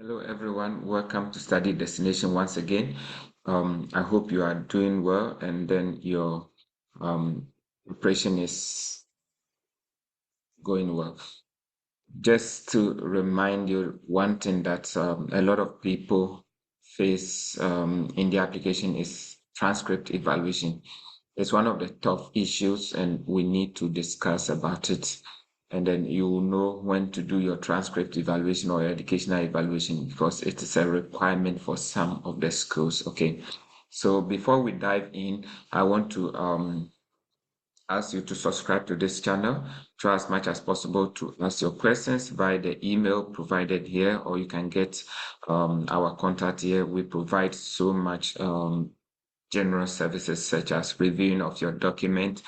Hello everyone, welcome to Study Destination once again. I hope you are doing well and then your preparation is going well. Just to remind you one thing that a lot of people face in the application is transcript evaluation. It's one of the tough issues and we need to discuss about it. And then you will know when to do your transcript evaluation or educational evaluation because it is a requirement for some of the schools. Okay. So before we dive in, I want to ask you to subscribe to this channel. Try as much as possible to ask your questions via the email provided here, or you can get our contact here. We provide so much general services such as reviewing of your document.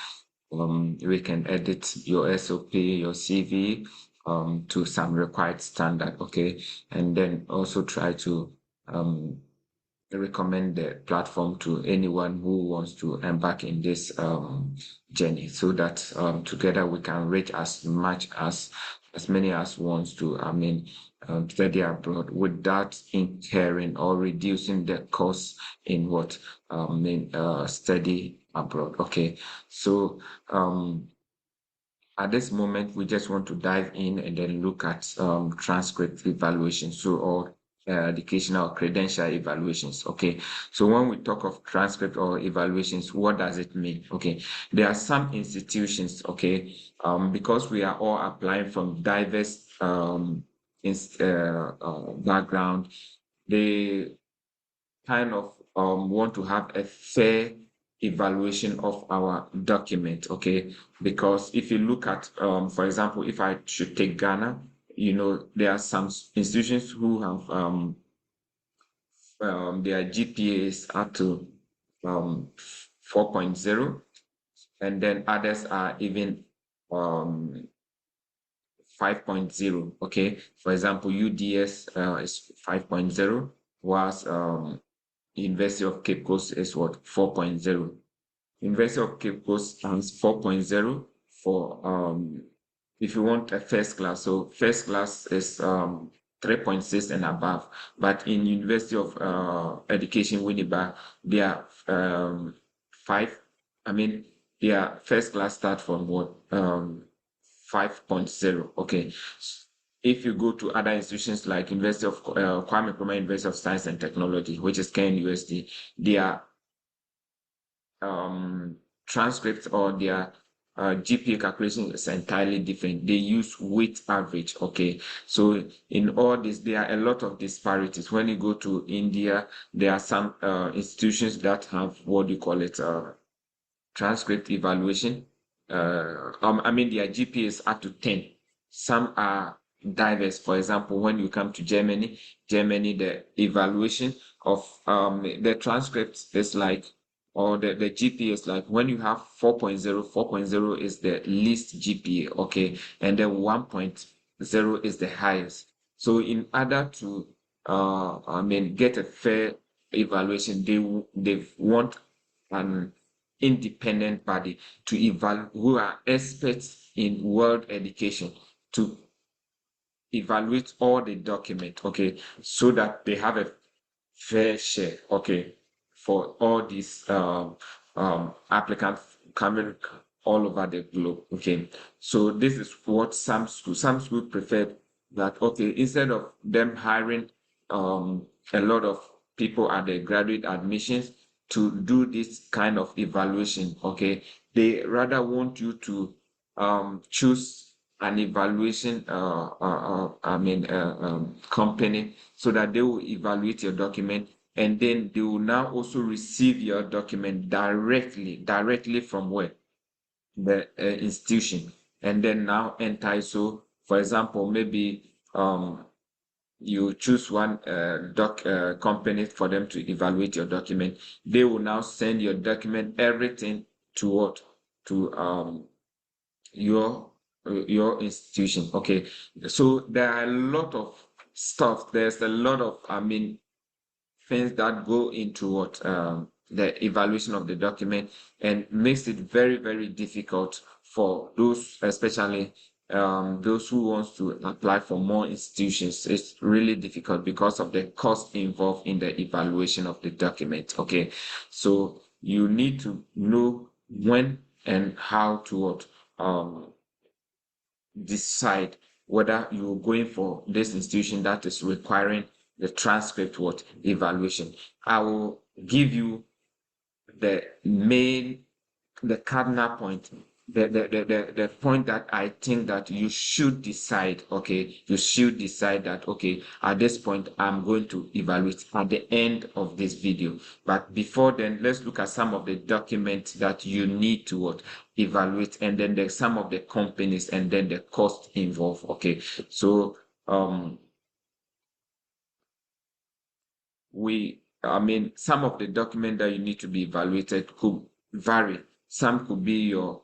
We can edit your SOP, your CV to some required standard, okay? And then also try to recommend the platform to anyone who wants to embark in this journey so that together we can reach as many as wants to study abroad without incurring or reducing the cost in what study abroad. Okay, so at this moment, we just want to dive in and then look at transcript evaluation, so or educational credential evaluations. Okay, so when we talk of transcript or evaluations, what does it mean? Okay, there are some institutions. Okay, because we are all applying from diverse background, they kind of want to have a fair evaluation of our document, okay? Because if you look at, for example, if I should take Ghana, there are some institutions who have their GPA is up to 4.0, and then others are even um, 5.0, okay? For example, UDS is 5.0, whilst University of Cape Coast is what 4.0. University of Cape Coast has 4.0 for if you want a first class. So first class is 3.6 and above. But in University of Education Winnipeg, they are five. I mean, their first class start from what 5.0. Okay. If you go to other institutions like University of Kwame Nkrumah University of Science and Technology, which is KNUST, their transcripts or their GPA calculation is entirely different. They use weight average. Okay, so in all this, there are a lot of disparities. When you go to India, there are some institutions that have what do you call it, transcript evaluation. Their GPA is up to 10. Some are diverse. For example, when you come to Germany, the evaluation of the transcript is like, or the GPA is like when you have 4.0, 4.0 is the least GPA, okay, and then 1.0 is the highest. So in order to get a fair evaluation, they want an independent body to evaluate, who are experts in world education, to evaluate all the document, okay, so that they have a fair share, okay, for all these applicants coming all over the globe, okay. So this is what some schools prefer, that okay, instead of them hiring a lot of people at the graduate admissions to do this kind of evaluation, okay, they rather want you to choose an evaluation company so that they will evaluate your document, and then they will now also receive your document directly from where the institution, and then now enter. So for example, maybe you choose one doc company for them to evaluate your document. They will now send your document, everything, to what, to your institution. Okay, so there are a lot of stuff. There's a lot of things that go into what the evaluation of the document, and makes it very, very difficult for those, especially those who wants to apply for more institutions, it's really difficult because of the cost involved in the evaluation of the document. Okay, so you need to know when and how to decide whether you're going for this institution that is requiring the transcript evaluation. I will give you the main, the cardinal point, the point that I think that you should decide. Okay, you should decide that, okay, at this point I'm going to evaluate at the end of this video. But before then, let's look at some of the documents that you need to evaluate, and then there's some of the companies, and then the cost involved. Okay, so some of the documents that you need to be evaluated could vary. Some could be your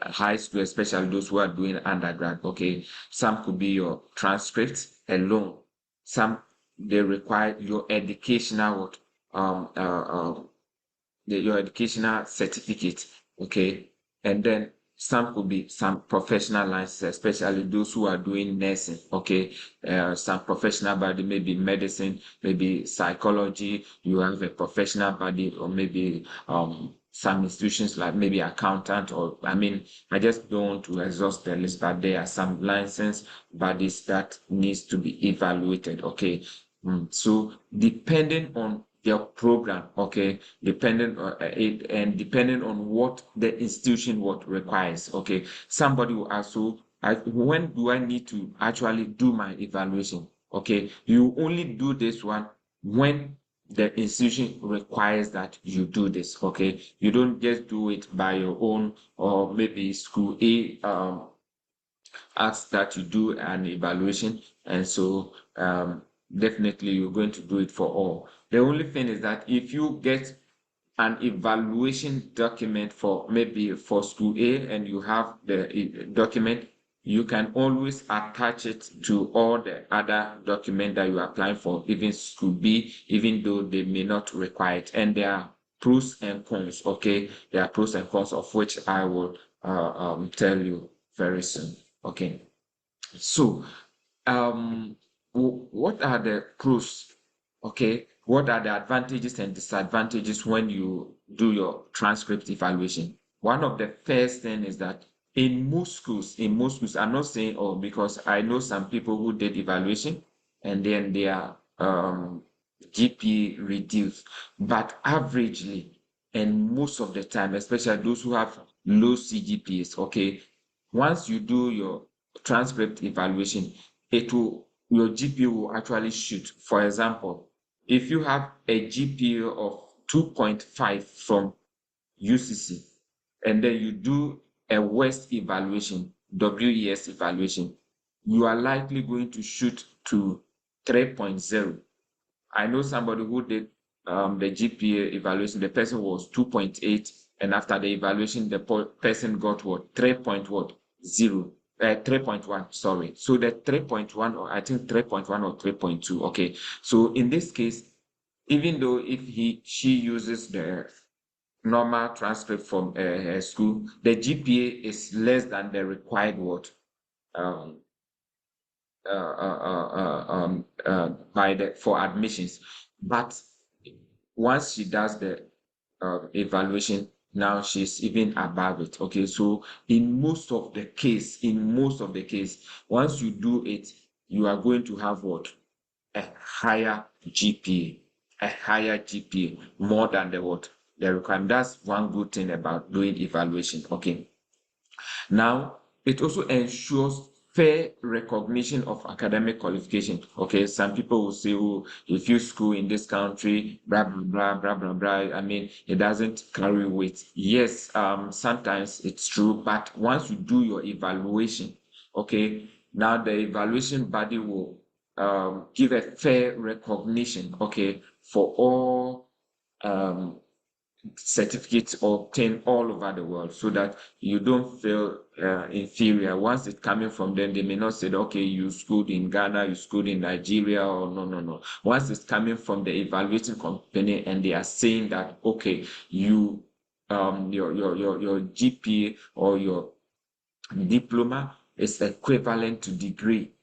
high school, especially those who are doing undergrad. Okay, some could be your transcripts alone. Some, they require your educational your educational certificate. Okay, and then some could be some professional licenses, especially those who are doing nursing. Okay, some professional body, maybe medicine, maybe psychology. You have a professional body, or maybe some institutions like maybe accountant, or I just don't want to exhaust the list, but there are some license bodies that needs to be evaluated. Okay, so depending on their program, okay, depending on it, and depending on what the institution requires. Okay, somebody will ask, so when do I need to actually do my evaluation? Okay, you only do this one when the institution requires that you do this. Okay, you don't just do it by your own, or maybe school A ask that you do an evaluation, and so definitely you're going to do it for all. The only thing is that if you get an evaluation document for maybe for school A, and you have the document, you can always attach it to all the other document that you are applying for, even school B, even though they may not require it. And there are pros and cons. Okay, there are pros and cons, of which I will tell you very soon. Okay, so what are the pros? Okay, what are the advantages and disadvantages when you do your transcript evaluation? One of the first thing is that in most schools, I'm not saying all, because I know some people who did evaluation and then their GPA reduced, but averagely, and most of the time, especially those who have low CGPAs, okay, once you do your transcript evaluation, your GPA will actually shoot. For example, if you have a GPA of 2.5 from UCC, and then you do a West evaluation, WES evaluation, you are likely going to shoot to 3.0. I know somebody who did the GPA evaluation. The person was 2.8, and after the evaluation, the person got what? 3.0. 3.1, sorry. So the 3.1, or I think 3.1 or 3.2. Okay. So in this case, even though if she uses the normal transcript from her school, the GPA is less than the required what? Um, by the for admissions. But once she does the evaluation, now she's even above it. Okay, so in most of the case, once you do it, you are going to have what? A higher GPA, more than the requirement. That's one good thing about doing evaluation. Okay. Now, it also ensures fair recognition of academic qualification. Okay, some people will say, oh, if you school in this country, blah, blah, blah, blah, blah, blah. It doesn't carry weight. Yes, sometimes it's true, but once you do your evaluation, okay, now the evaluation body will give a fair recognition, okay, for all certificates obtained all over the world, so that you don't feel inferior. Once it's coming from them, they may not say, okay, you schooled in Ghana, you schooled in Nigeria, or no. Once it's coming from the evaluating company, and they are saying that, okay, your GPA or your diploma is equivalent to degree.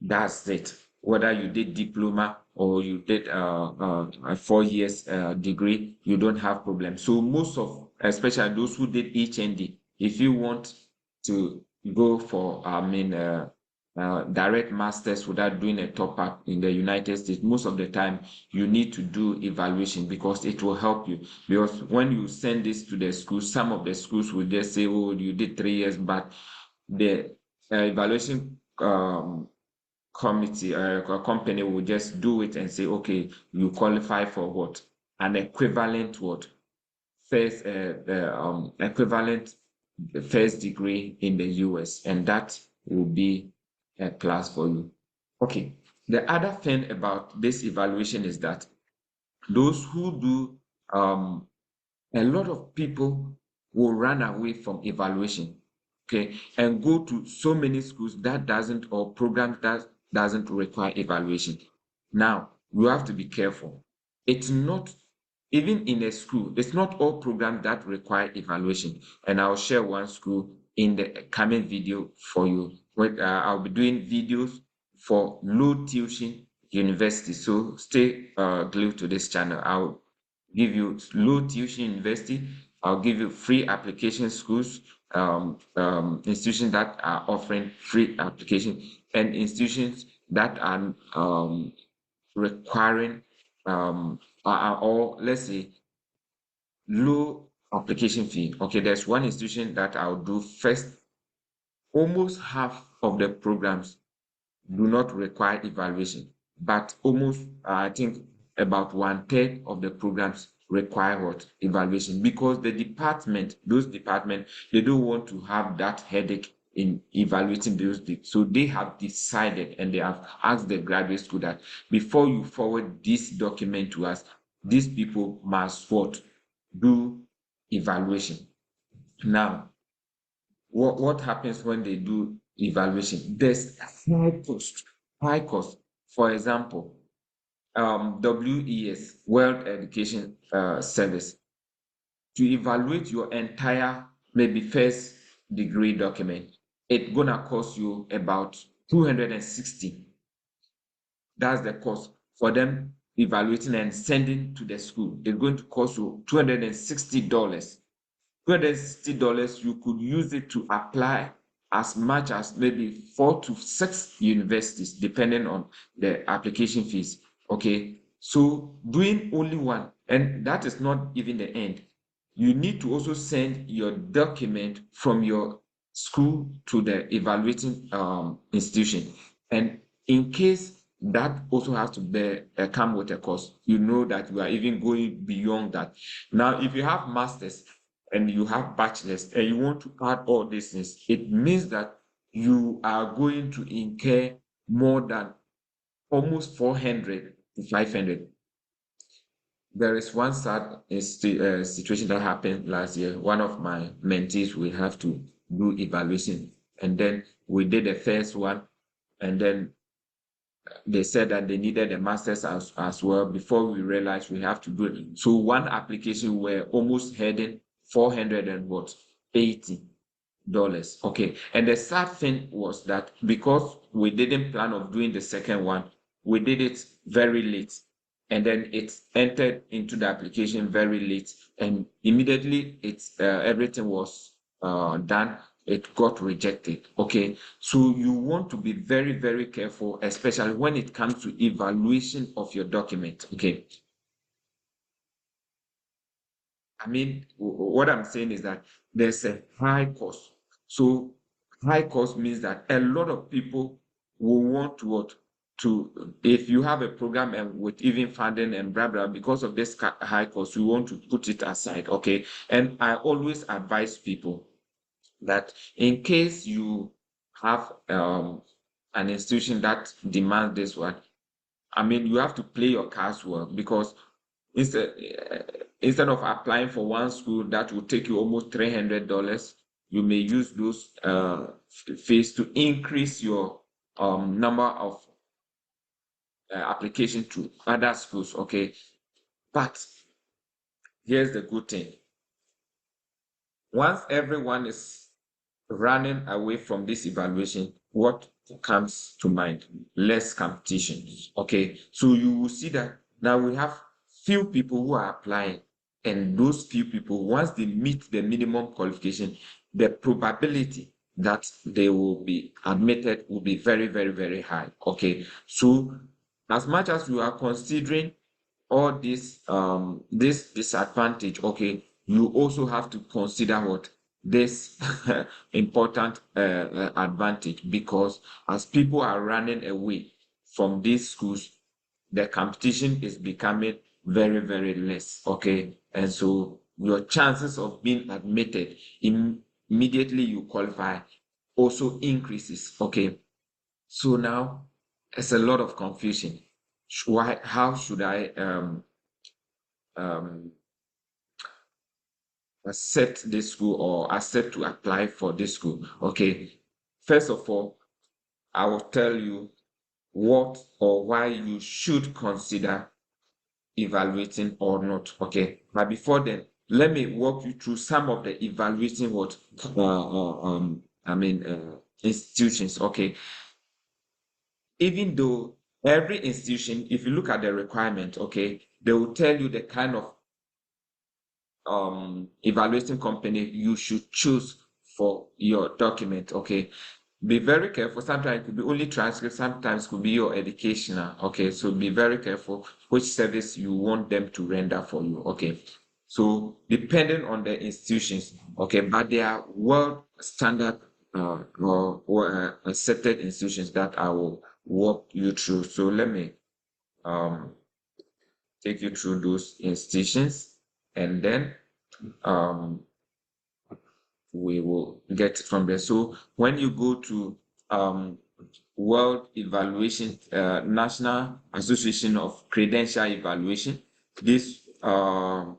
That's it. Whether you did diploma or you did a 4 years degree, you don't have problem. So most of, especially those who did HND, if you want to go for, direct masters without doing a top up in the United States, most of the time you need to do evaluation because it will help you. Because when you send this to the schools, some of the schools will just say, "Oh, you did 3 years," but the evaluation committee a company will just do it and say, okay, you qualify for what? An equivalent what? First equivalent first degree in the US, and that will be a plus for you. Okay. The other thing about this evaluation is that those who do a lot of people will run away from evaluation, okay, and go to so many schools that doesn't, or programs that doesn't require evaluation. Now, you have to be careful. It's not, even in a school, it's not all programs that require evaluation. And I'll share one school in the coming video for you. I'll be doing videos for low tuition universities. So stay glued to this channel. I'll give you low tuition university. I'll give you free application schools, institutions that are offering free application, and institutions that are requiring or let's say low application fee. Okay, there's one institution that I'll do first. Almost half of the programs do not require evaluation, but almost, I think, about 1/3 of the programs require what? Evaluation, because those departments, they don't want to have that headache in evaluating those. So they have decided and they have asked the graduate school that before you forward this document to us, these people must what? Do evaluation. Now, what happens when they do evaluation? There's high cost. High cost. For example, WES, World Education Service, to evaluate your entire maybe first degree document, it's gonna cost you about 260. That's the cost for them evaluating and sending to the school. It's going to cost you $260. $260, you could use it to apply as much as maybe 4 to 6 universities, depending on the application fees. Okay, so doing only one, and that is not even the end. You need to also send your document from your school to the evaluating institution. And in case that also has to come with a cost, you know that you are even going beyond that. Now, if you have masters and you have bachelors and you want to add all these things, it means that you are going to incur more than almost 400 to 500. There is one sad situation that happened last year. One of my mentees will have to do evaluation, and then we did the first one, and then they said that they needed a master's as well. Before we realized we have to do it. So one application were almost heading 400 and what? $80. Okay. And the sad thing was that because we didn't plan of doing the second one, we did it very late. And then it entered into the application very late. And immediately everything was done, it got rejected. Okay. So you want to be very, very careful, especially when it comes to evaluation of your document. Okay. I mean, what I'm saying is that there's a high cost. So high cost means that a lot of people will want to what? To, if you have a program and with even funding and blah blah, because of this high cost, you want to put it aside. Okay. And I always advise people that in case you have an institution that demands this one, I mean, you have to play your cards well, because instead instead of applying for one school that will take you almost $300, you may use those fees to increase your number of application to other schools. Okay, but here's the good thing: once everyone is running away from this evaluation, what comes to mind? Less competition. Okay, so you will see that now we have few people who are applying, and those few people, once they meet the minimum qualification, the probability that they will be admitted will be very, very, very high. Okay, so as much as you are considering all this disadvantage, okay, you also have to consider what this important advantage, because as people are running away from these schools, the competition is becoming very, very less. Okay, and so your chances of being admitted immediately you qualify also increases. Okay, so now it's a lot of confusion. Why? How should I um, accept this school or accept to apply for this school? Okay, first of all, I will tell you what or why you should consider evaluating or not. Okay, but before then, let me walk you through some of the evaluating what institutions. Okay, even though every institution, if you look at the requirement, okay, they will tell you the kind of evaluating company you should choose for your document. Okay, be very careful. Sometimes it could be only transcript, sometimes it could be your educational. Okay, so be very careful which service you want them to render for you. Okay, so depending on the institutions, okay, but they are world standard or accepted institutions that I will walk you through. So let me um take you through those institutions, and then um we will get from there. So when you go to um World Evaluation, National Association of Credential Evaluation, these are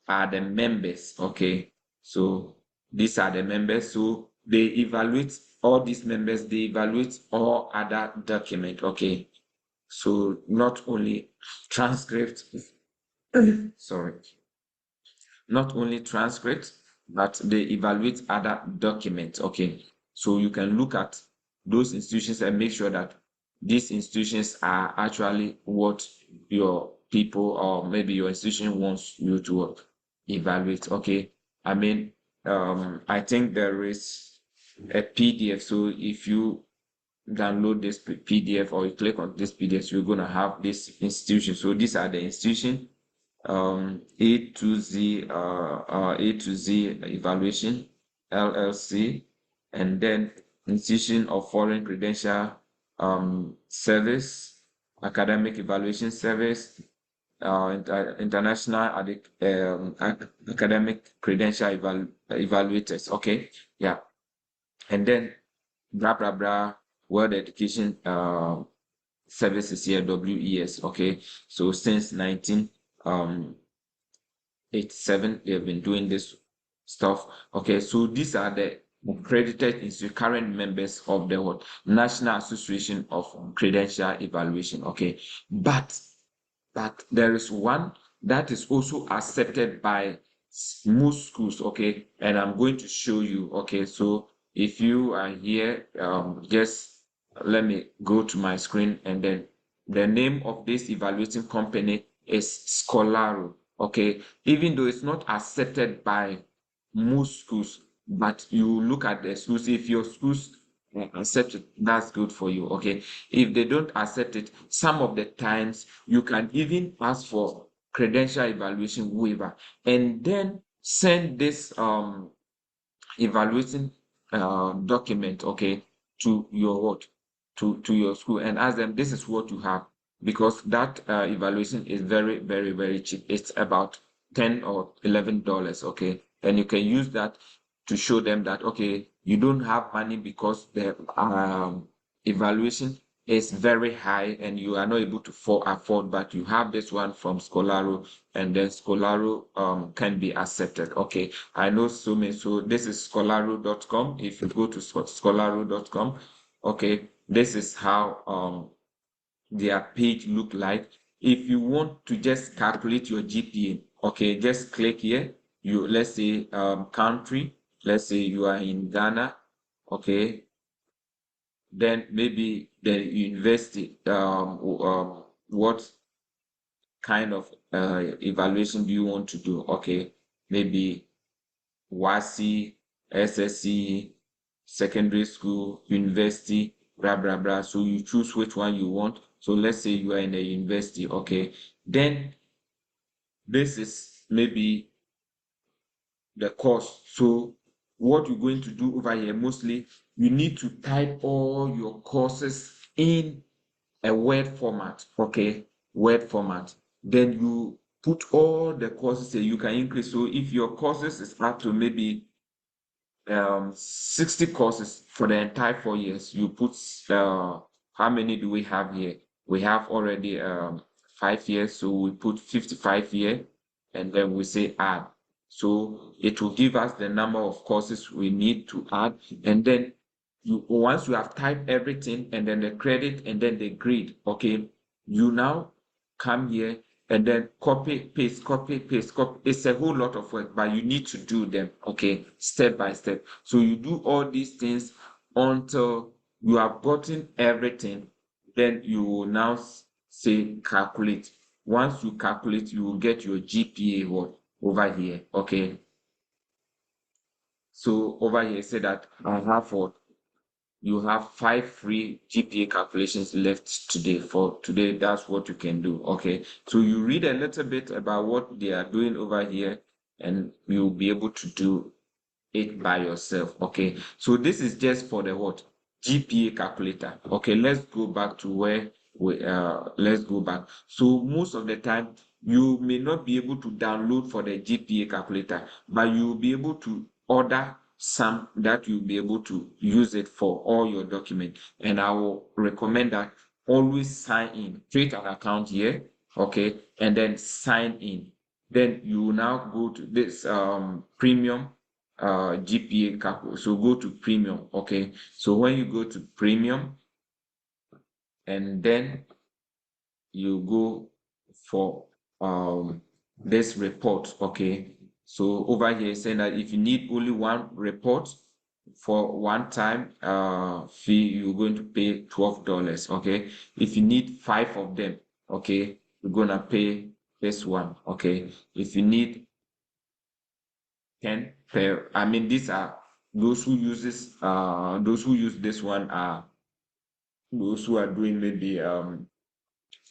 the members. Okay, so these are the members. So they evaluate all these members. They evaluate all other documents. Okay, so not only transcript. Sorry, not only transcripts, but they evaluate other documents. Okay, so you can look at those institutions and make sure that these institutions are actually what your people or maybe your institution wants you to evaluate. Okay, I mean, I think there is a PDF. So if you download this PDF or you click on this PDF, you're gonna have this institution. So these are the institutions A to Z Evaluation LLC, and then Institution of Foreign Credential Service, Academic Evaluation Service, International Academic Credential Evaluators. Okay, yeah, and then blah blah blah, World Education Services here, WES. Okay, so since 1987 they have been doing this stuff. Okay, so these are the accredited current members of the what National Association of Credential Evaluation. Okay, but there is one that is also accepted by most schools. Okay, and I'm going to show you. Okay, so if you are here, just let me go to my screen, and then the name of this evaluating company is Scholaro. Okay, even though it's not accepted by most schools, but you look at the schools. If your schools accept it, that's good for you. Okay, if they don't accept it, some of the times you can even ask for credential evaluation waiver, and then send this evaluating document, okay, to your what to your school, and ask them this is what you have, because that evaluation is very, very, very cheap. It's about $10 or $11. Okay, and you can use that to show them that okay, you don't have money because the evaluation is very high and you are not able to afford, but you have this one from Scholaro, and then Scholaro can be accepted. Okay, I know so many. So this is scholaro.com. If you go to scholaro.com, okay, this is how their page look like. If you want to just calculate your GPA, okay, just click here. You, let's say country, let's say you are in Ghana, okay, then maybe the university, what kind of evaluation do you want to do? Okay, maybe WASI, SSC, secondary school, university, blah, blah, blah. So you choose which one you want. So let's say you are in a university, okay. Then this is maybe the course. So what you're going to do over here, mostly, you need to type all your courses in a Word format, okay, Word format. Then you put all the courses that you can increase. So if your courses is up to maybe 60 courses for the entire 4 years, you put how many do we have here? We have already 5 years, so we put 55 here, and then we say add. So it will give us the number of courses we need to add, and then once you have typed everything and then the credit and then the grade, okay, you now come here and then copy, paste, copy, paste, copy. It's a whole lot of work, but you need to do them, okay, step by step. So you do all these things until you have gotten everything. Then you will now say calculate. Once you calculate, you will get your GPA what over here, okay. So over here, say that I have what you have 5 free GPA calculations left today. For today, that's what you can do. Okay. So you read a little bit about what they are doing over here, and you'll be able to do it by yourself. Okay. So this is just for the what? GPA calculator. Okay, let's go back to where let's go back. So most of the time you may not be able to download for the GPA calculator, but you'll be able to order some that you'll be able to use it for all your documents. And I will recommend that always sign in, create an account here, okay, and then sign in. Then you will now go to this premium GPA calculator. So go to premium, okay. So when you go to premium, and then you go for this report, okay. So over here saying that if you need only one report for one time fee, you're going to pay $12, okay. If you need 5 of them, okay, you're gonna pay this one, okay. If you need 10 per, I mean, these are those who use this one are those who are doing maybe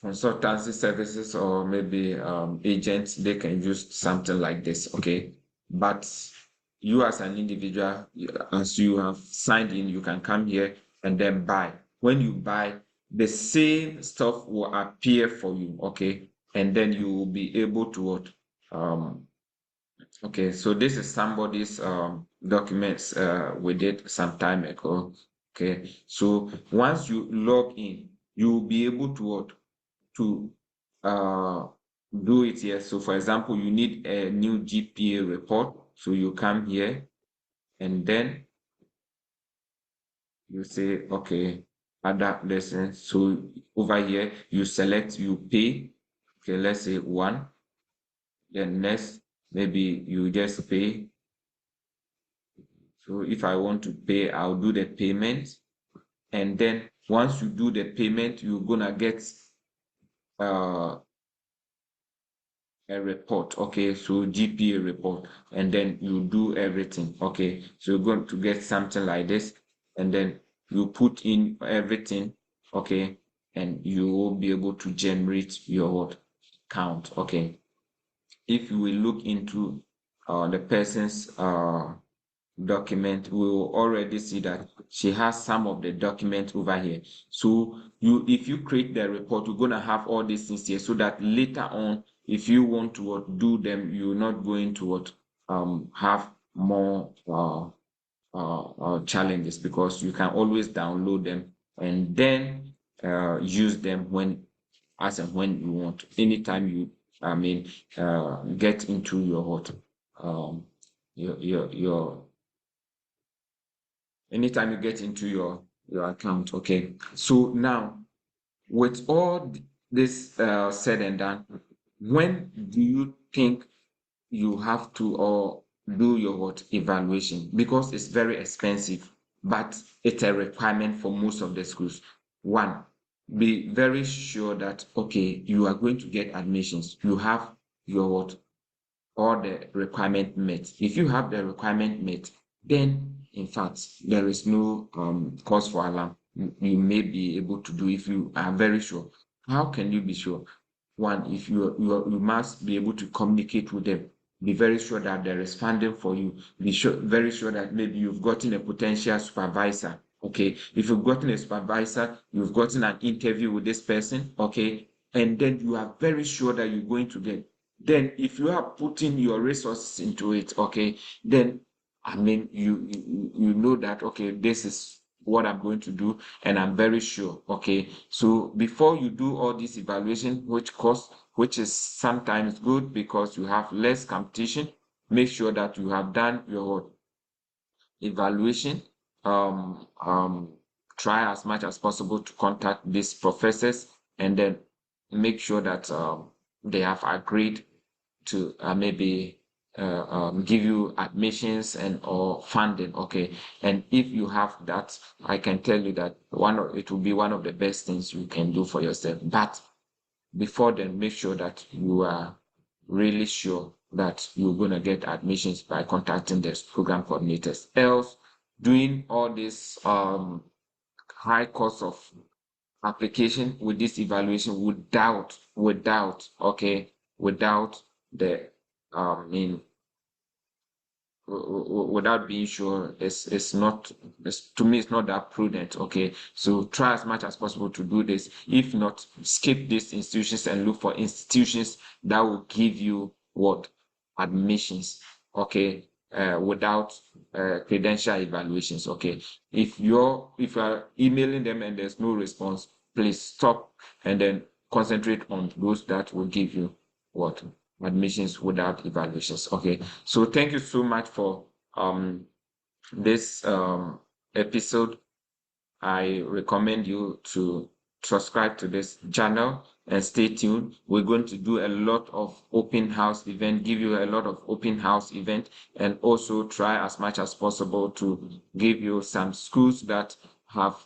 consultancy services, or maybe agents. They can use something like this, okay. But you as an individual, as you have signed in, you can come here and then buy. When you buy, the same stuff will appear for you, okay, and then you will be able to what okay. So this is somebody's documents we did some time ago, okay. So once you log in, you will be able to what to uh, do it here. So for example, you need a new GPA report. So you come here and then you say, okay, adapt lesson. So over here, you select, you pay. Okay, let's say 1. Then next, maybe you just pay. So if I want to pay, I'll do the payment. And then once you do the payment, you're gonna get uh a report, okay. So GPA report, and then you do everything, okay. So you're going to get something like this, and then you put in everything, okay, and you will be able to generate your what count, okay. If you will look into the person's document, we will already see that she has some of the document over here. So if you create the report, you're gonna have all these things here, so that later on, if you want to do them, you're not going to have more challenges, because you can always download them and then use them when as and when you want. Anytime you, I mean, get into your what your anytime you get into your account, okay. So now, with all this said and done, when do you think you have to or do your what evaluation? Because it's very expensive. but it's a requirement for most of the schools. One, be very sure that, okay, you are going to get admissions. You have your what? All the requirement met. If you have the requirement met, then in fact there is no cause for alarm. You may be able to do if you are very sure. How can you be sure? One, if you must be able to communicate with them. Be very sure that there is funding for you. Be sure, very sure that maybe you've gotten a potential supervisor. Okay, if you've gotten a supervisor, you've gotten an interview with this person. Okay, and then you are very sure that you're going to get, then if you are putting your resources into it, okay, then I mean you know that, okay, this is what I'm going to do, and I'm very sure. Okay, so before you do all this evaluation, which is sometimes good because you have less competition, make sure that you have done your evaluation. um Try as much as possible to contact these professors, and then make sure that they have agreed to maybe give you admissions and or funding. Okay, and if you have that, I can tell you that it will be one of the best things you can do for yourself. But before then, make sure that you are really sure that you're going to get admissions by contacting the program coordinators. Else, doing all this high cost of application with this evaluation without the in without being sure, it's not, to me it's not that prudent. Okay, so try as much as possible to do this. If not, skip these institutions and look for institutions that will give you what? Admissions. Okay, without credential evaluations. Okay, if you are emailing them and there's no response, please stop and then concentrate on those that will give you what? Admissions without evaluations. Okay, so thank you so much for this episode. I recommend you to subscribe to this channel and stay tuned. We're going to do a lot of open house event, give you a lot of open house event, and also try as much as possible to give you some schools that have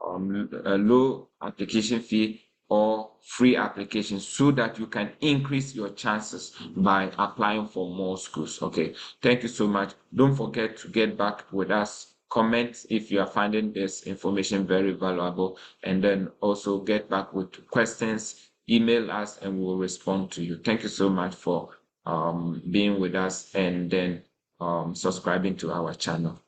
a low application fee or free application, so that you can increase your chances by applying for more schools. Okay, thank you so much. Don't forget to get back with us. Comment if you are finding this information very valuable, and then also get back with questions. Email us and we'll respond to you. Thank you so much for being with us, and then subscribing to our channel.